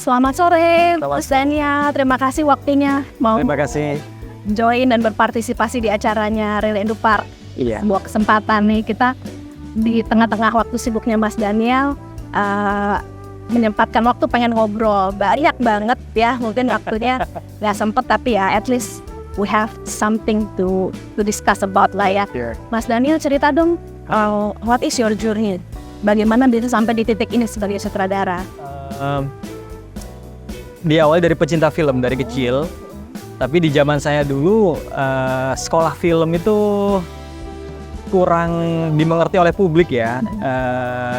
Selamat sore, Selamat Mas Daniel. Terima kasih waktunya mau Terima kasih. join dan berpartisipasi di acaranya Rel Edu Park. Iya. Sebuah kesempatan nih kita di tengah-tengah waktu sibuknya Mas Daniel menyempatkan waktu pengen ngobrol. Banyak banget ya, mungkin waktunya nggak sempet tapi ya at least we have something to discuss about lah ya. Sure. Mas Daniel cerita dong, what is your journey? Bagaimana bisa sampai di titik ini sebagai sutradara? Diawali dari pecinta film dari kecil, tapi di zaman saya dulu sekolah film itu kurang dimengerti oleh publik ya.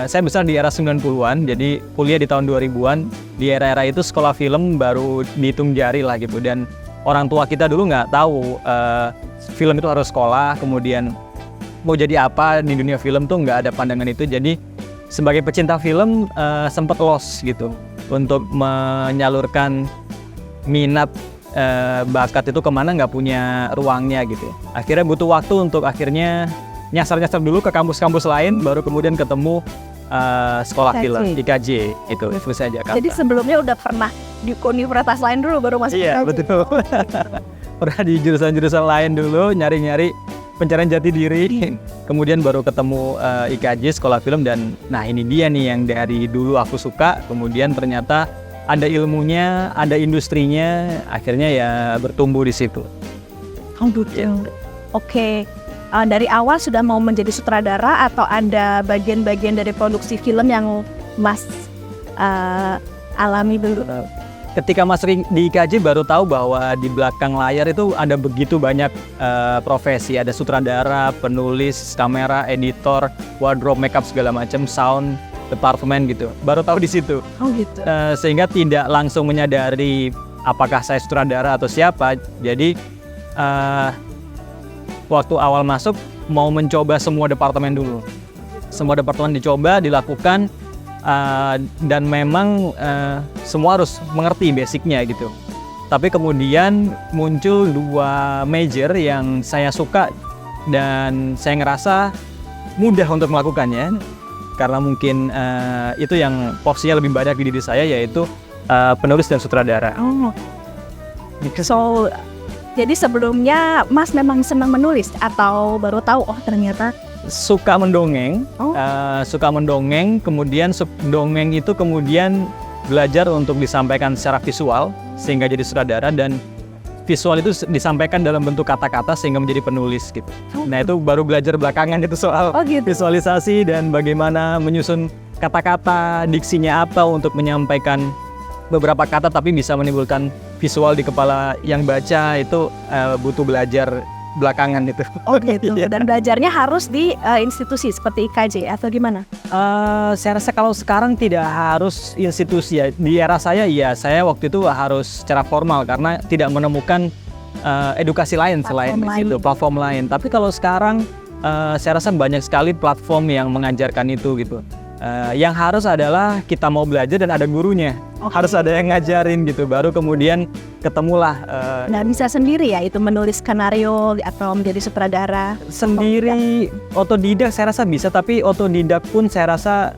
Saya besar di era 90-an, jadi kuliah di tahun 2000-an. Di era-era itu sekolah film baru dihitung jari lah gitu, dan orang tua kita dulu nggak tahu film itu harus sekolah, kemudian mau jadi apa di dunia film tuh nggak ada pandangan itu. Jadi sebagai pecinta film sempat lost gitu untuk menyalurkan minat bakat itu kemana, nggak punya ruangnya gitu. Akhirnya butuh waktu untuk akhirnya nyasar-nyasar dulu ke kampus-kampus lain, baru kemudian ketemu sekolah film IKJ itu Universitas Jakarta. Jadi sebelumnya udah pernah di universitas lain dulu baru masuk Iya, betul. Pernah di jurusan-jurusan lain dulu, nyari-nyari pencarian jati diri, kemudian baru ketemu IKJ sekolah film, dan nah ini dia nih yang dari dulu aku suka, kemudian ternyata ada ilmunya, ada industrinya, akhirnya ya bertumbuh di situ. Oh gitu. Oke. Dari awal sudah mau menjadi sutradara atau ada bagian-bagian dari produksi film yang Mas alami dulu? Ketika masuk di IKJ baru tahu bahwa di belakang layar itu ada begitu banyak profesi. Ada sutradara, penulis, kamera, editor, wardrobe, makeup segala macam, sound, departemen gitu. Baru tahu di situ. Oh gitu. Sehingga tidak langsung menyadari apakah saya sutradara atau siapa. Jadi waktu awal masuk mau mencoba semua departemen dulu. Semua departemen dicoba, dilakukan. Dan memang semua harus mengerti basicnya gitu. Tapi kemudian muncul dua major yang saya suka dan saya ngerasa mudah untuk melakukannya, karena mungkin itu yang porsinya lebih banyak di diri saya, yaitu penulis dan sutradara. Oh. So jadi sebelumnya Mas memang senang menulis atau baru tahu ternyata Suka mendongeng, kemudian dongeng itu kemudian belajar untuk disampaikan secara visual sehingga jadi sutradara, dan visual itu disampaikan dalam bentuk kata-kata sehingga menjadi penulis gitu. Nah itu baru belajar belakangan itu soal gitu. Visualisasi dan bagaimana menyusun kata-kata, diksinya apa untuk menyampaikan beberapa kata tapi bisa menimbulkan visual di kepala yang baca, itu butuh belajar belakangan itu. Oh gitu. Dan belajarnya harus di institusi seperti IKJ atau gimana? Saya rasa kalau sekarang tidak harus institusi ya. Di era saya saya waktu itu harus secara formal karena tidak menemukan edukasi lain selain di situ, platform lain. Tapi kalau sekarang saya rasa banyak sekali platform yang mengajarkan itu gitu. Yang harus adalah kita mau belajar dan ada gurunya. Harus ada yang ngajarin gitu, baru kemudian ketemulah. Nah bisa sendiri ya itu menulis skenario atau menjadi sutradara? Sendiri, otodidak saya rasa bisa, tapi otodidak pun saya rasa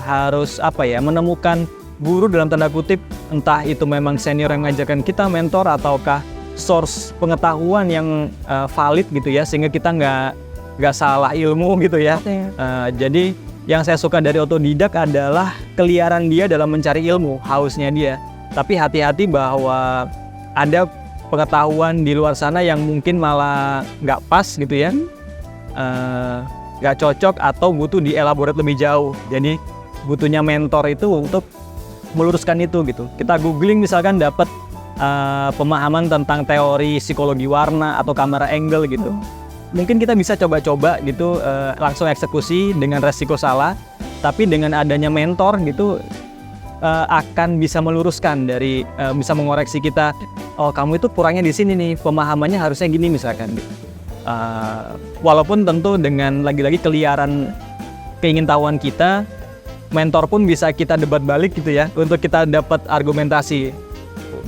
harus menemukan guru dalam tanda kutip, entah itu memang senior yang mengajarkan kita, mentor, ataukah source pengetahuan yang valid gitu ya, sehingga kita nggak salah ilmu gitu ya. Jadi yang saya suka dari otodidak adalah keliaran dia dalam mencari ilmu, hausnya dia. Tapi hati-hati bahwa ada pengetahuan di luar sana yang mungkin malah nggak pas gitu ya, nggak cocok atau butuh dielaborate lebih jauh. Jadi butuhnya mentor itu untuk meluruskan itu gitu. Kita googling misalkan dapat pemahaman tentang teori psikologi warna atau kamera angle gitu. Mungkin kita bisa coba-coba gitu, langsung eksekusi dengan resiko salah, tapi dengan adanya mentor gitu akan bisa meluruskan dari bisa mengoreksi kita. Oh kamu itu kurangnya di sini nih, pemahamannya harusnya gini misalkan. Walaupun tentu dengan lagi-lagi keliaran keingintahuan kita, mentor pun bisa kita debat balik gitu ya, untuk kita dapat argumentasi.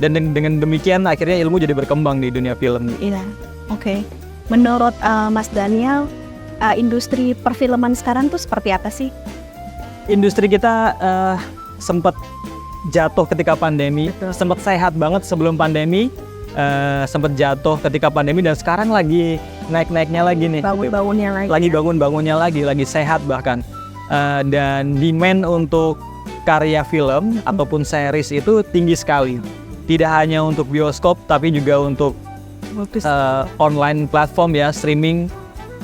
Dan dengan demikian akhirnya ilmu jadi berkembang di dunia film. Iya, oke. Menurut Mas Daniel, industri perfilman sekarang tuh seperti apa sih? Industri kita sempat jatuh ketika pandemi, sempat sehat banget sebelum pandemi, sempat jatuh ketika pandemi, dan sekarang lagi naik-naiknya lagi nih. Bangun-bangunnya lagi. Lagi bangun-bangunnya lagi sehat bahkan. Dan demand untuk karya film ataupun series itu tinggi sekali. Tidak hanya untuk bioskop, tapi juga untuk online platform ya, streaming,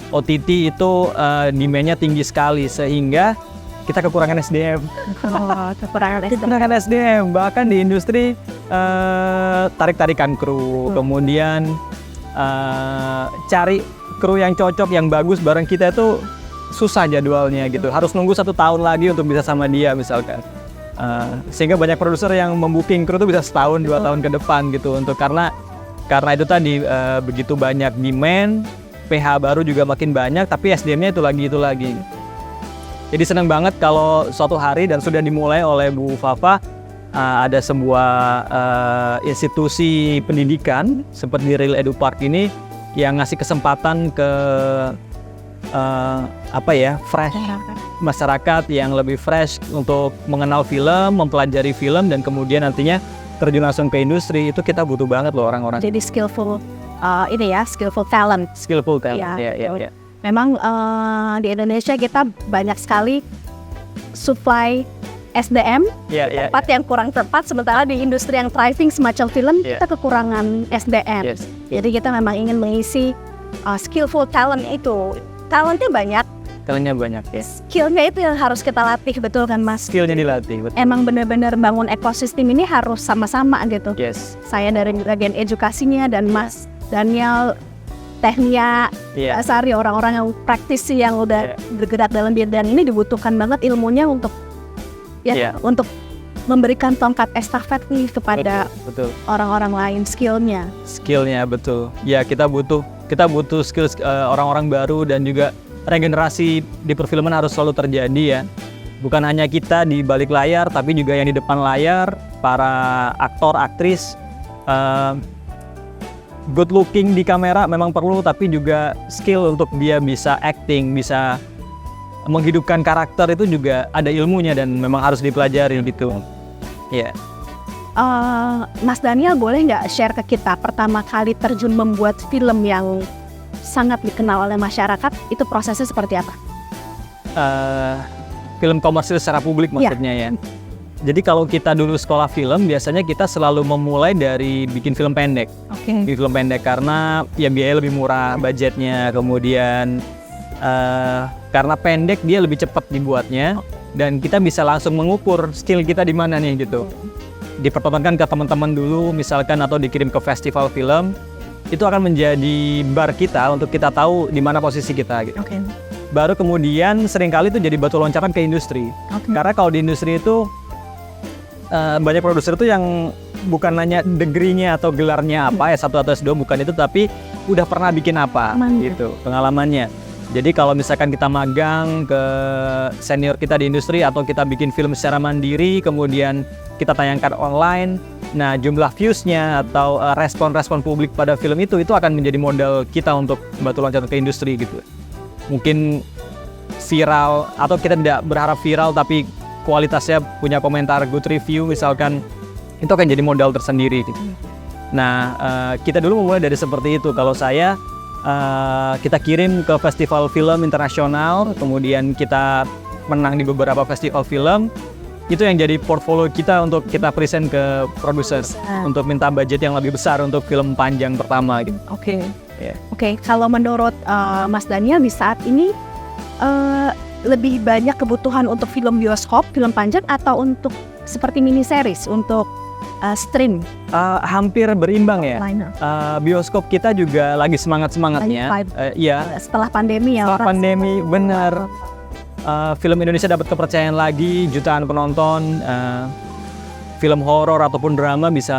OTT itu demand-nya tinggi sekali, sehingga kita kekurangan SDM. Kekurangan SDM, bahkan di industri tarik-tarikan kru, kemudian cari kru yang cocok, yang bagus bareng kita itu susah jadwalnya gitu. Harus nunggu 1 tahun lagi untuk bisa sama dia misalkan. Sehingga banyak produser yang membooking kru itu bisa 1 tahun 2 tahun ke depan gitu, untuk karena itu tadi begitu banyak demand, PH baru juga makin banyak, tapi SDM-nya itu lagi. Jadi senang banget kalau suatu hari, dan sudah dimulai oleh Bu Fafa, ada sebuah institusi pendidikan seperti Real Edu Park ini yang ngasih kesempatan ke fresh masyarakat yang lebih fresh untuk mengenal film, mempelajari film, dan kemudian nantinya terjun langsung ke industri. Itu kita butuh banget loh orang-orang. Jadi skillful talent. Skillful talent. Ya. Memang di Indonesia kita banyak sekali supply SDM, tempat yang kurang tepat, sementara di industri yang thriving semacam film kita kekurangan SDM. Yes. Jadi kita memang ingin mengisi skillful talent itu. Talentnya banyak. Ya. Skillnya itu yang harus kita latih, betul kan Mas? Skillnya dilatih, betul. Emang benar-benar bangun ekosistem ini harus sama-sama gitu. Yes. Saya dari bagian edukasinya, dan Mas Daniel tekniknya, Sari orang-orang yang praktisi yang udah bergerak dalam bidang ini, dibutuhkan banget ilmunya untuk untuk memberikan tongkat estafet nih kepada betul. Orang-orang lain, skillnya Betul. Ya, kita butuh skill orang-orang baru, dan juga regenerasi di perfilman harus selalu terjadi ya. Bukan hanya kita di balik layar, tapi juga yang di depan layar, para aktor, aktris. Good looking di kamera memang perlu, tapi juga skill untuk dia bisa acting, bisa menghidupkan karakter, itu juga ada ilmunya dan memang harus dipelajari gitu. Ya. Mas Daniel boleh nggak share ke kita pertama kali terjun membuat film yang sangat dikenal oleh masyarakat, itu prosesnya seperti apa? Film komersil secara publik maksudnya ya. Jadi kalau kita dulu sekolah film, biasanya kita selalu memulai dari bikin film pendek. Bikin film pendek karena ya biaya lebih murah, budgetnya, kemudian karena pendek dia lebih cepat dibuatnya, dan kita bisa langsung mengukur skill kita di mana nih gitu. Dipertontonkan ke teman-teman dulu misalkan, atau dikirim ke festival film, itu akan menjadi bar kita untuk kita tahu di mana posisi kita gitu. Baru kemudian seringkali itu jadi batu loncatan ke industri. Karena kalau di industri itu banyak produser itu yang bukan nanya degree-nya atau gelarnya apa, S1 atau S2, bukan itu, tapi udah pernah bikin apa gitu, pengalamannya. Jadi kalau misalkan kita magang ke senior kita di industri, atau kita bikin film secara mandiri, kemudian kita tayangkan online, nah jumlah views-nya atau respon-respon publik pada film itu akan menjadi modal kita untuk batu loncatan ke industri gitu. Mungkin viral, atau kita tidak berharap viral, tapi kualitasnya punya komentar good review misalkan, itu akan jadi modal tersendiri gitu. Nah, kita dulu memulai dari seperti itu. Kalau saya, kita kirim ke festival film internasional, kemudian kita menang di beberapa festival film. Itu yang jadi portfolio kita untuk kita present ke produser untuk minta budget yang lebih besar untuk film panjang pertama gitu. Oke, kalau menurut Mas Daniel di saat ini lebih banyak kebutuhan untuk film bioskop, film panjang, atau untuk seperti mini series untuk stream? Hampir berimbang ya. Bioskop kita juga lagi semangat-semangatnya. Setelah pandemi ya. Setelah pandemi, benar. Film Indonesia dapat kepercayaan lagi, jutaan penonton. Film horor ataupun drama bisa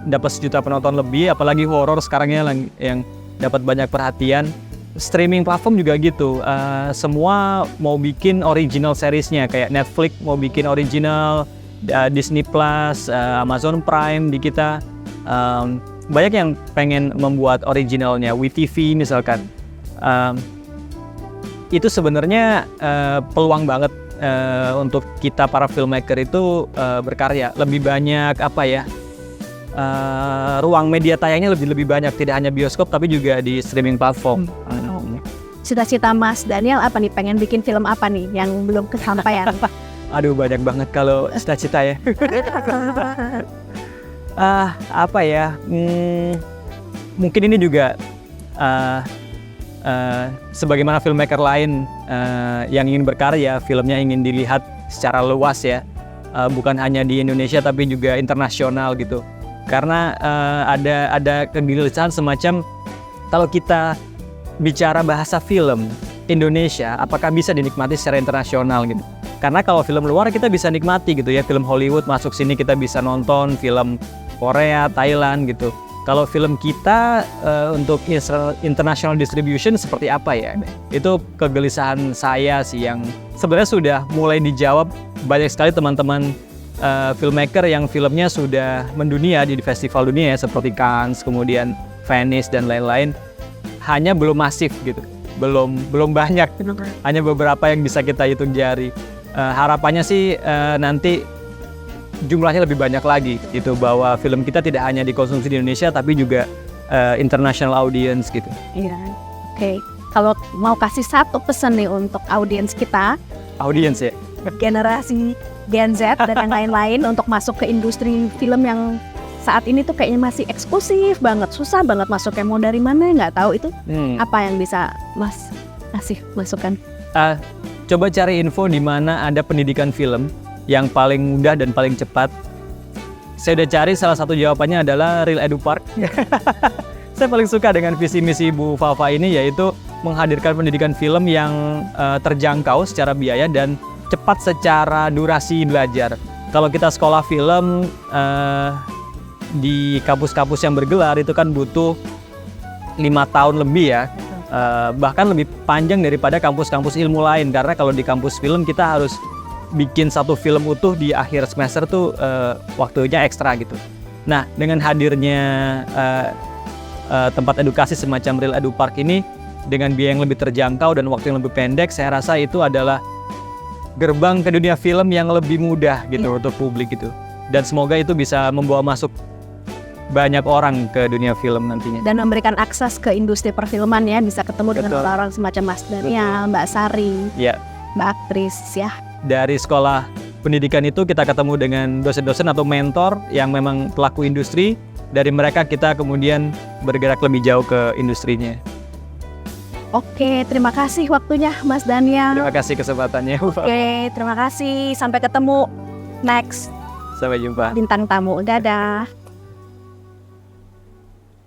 dapat 1 juta penonton lebih, apalagi horor sekarangnya yang dapat banyak perhatian. Streaming platform juga gitu, semua mau bikin original seriesnya, kayak Netflix mau bikin original, Disney Plus, Amazon Prime di kita, banyak yang pengen membuat originalnya, WeTV misalkan. Itu sebenarnya peluang banget untuk kita para filmmaker itu berkarya. Lebih banyak ruang media tayangnya lebih banyak, tidak hanya bioskop tapi juga di streaming platform. Cita-cita Mas Daniel apa nih? Pengen bikin film apa nih yang belum kesampaian? Aduh, banyak banget kalau cita-cita ya. Mungkin ini juga sebagaimana filmmaker lain yang ingin berkarya, filmnya ingin dilihat secara luas ya, bukan hanya di Indonesia tapi juga internasional gitu. Karena ada kegelisahan semacam kalau kita bicara bahasa film Indonesia, apakah bisa dinikmati secara internasional gitu? Karena kalau film luar kita bisa nikmati gitu ya, film Hollywood masuk sini kita bisa nonton, film Korea, Thailand gitu. Kalau film kita untuk international distribution seperti apa ya? Itu kegelisahan saya sih yang sebenarnya sudah mulai dijawab banyak sekali teman-teman filmmaker yang filmnya sudah mendunia di festival dunia ya, seperti Cannes, kemudian Venice dan lain-lain. Hanya belum masif gitu, belum banyak, hanya beberapa yang bisa kita hitung jari. Harapannya sih nanti jumlahnya lebih banyak lagi gitu, bahwa film kita tidak hanya dikonsumsi di Indonesia tapi juga international audience gitu. Iya, oke. Kalau mau kasih satu pesan nih untuk audiens kita, Audience ya. generasi Gen Z dan yang lain-lain untuk masuk ke industri film yang saat ini tuh kayaknya masih eksklusif banget, susah banget masuknya, mau dari mana nggak tahu itu. Apa yang bisa Mas kasih masukan? Coba cari info di mana ada pendidikan film yang paling mudah dan paling cepat. Saya udah cari, salah satu jawabannya adalah Real Edu Park. Saya paling suka dengan visi misi Bu Fafa ini, yaitu menghadirkan pendidikan film yang terjangkau secara biaya dan cepat secara durasi belajar. Kalau kita sekolah film di kampus-kampus yang bergelar itu kan butuh 5 tahun lebih ya, bahkan lebih panjang daripada kampus-kampus ilmu lain, karena kalau di kampus film kita harus bikin satu film utuh di akhir semester tuh waktunya ekstra gitu. Nah, dengan hadirnya tempat edukasi semacam Real Edu Park ini dengan biaya yang lebih terjangkau dan waktu yang lebih pendek, saya rasa itu adalah gerbang ke dunia film yang lebih mudah gitu untuk publik gitu. Dan semoga itu bisa membawa masuk banyak orang ke dunia film nantinya. Dan memberikan akses ke industri perfilman ya, bisa ketemu dengan orang-orang semacam Mas Daniel, Mbak Sari, Mbak aktris ya. Dari sekolah pendidikan itu kita ketemu dengan dosen-dosen atau mentor yang memang pelaku industri. Dari mereka kita kemudian bergerak lebih jauh ke industrinya. Oke, terima kasih waktunya Mas Daniel. Terima kasih kesempatannya. Oke, terima kasih. Sampai ketemu next. Sampai jumpa. Bintang tamu. Dadah.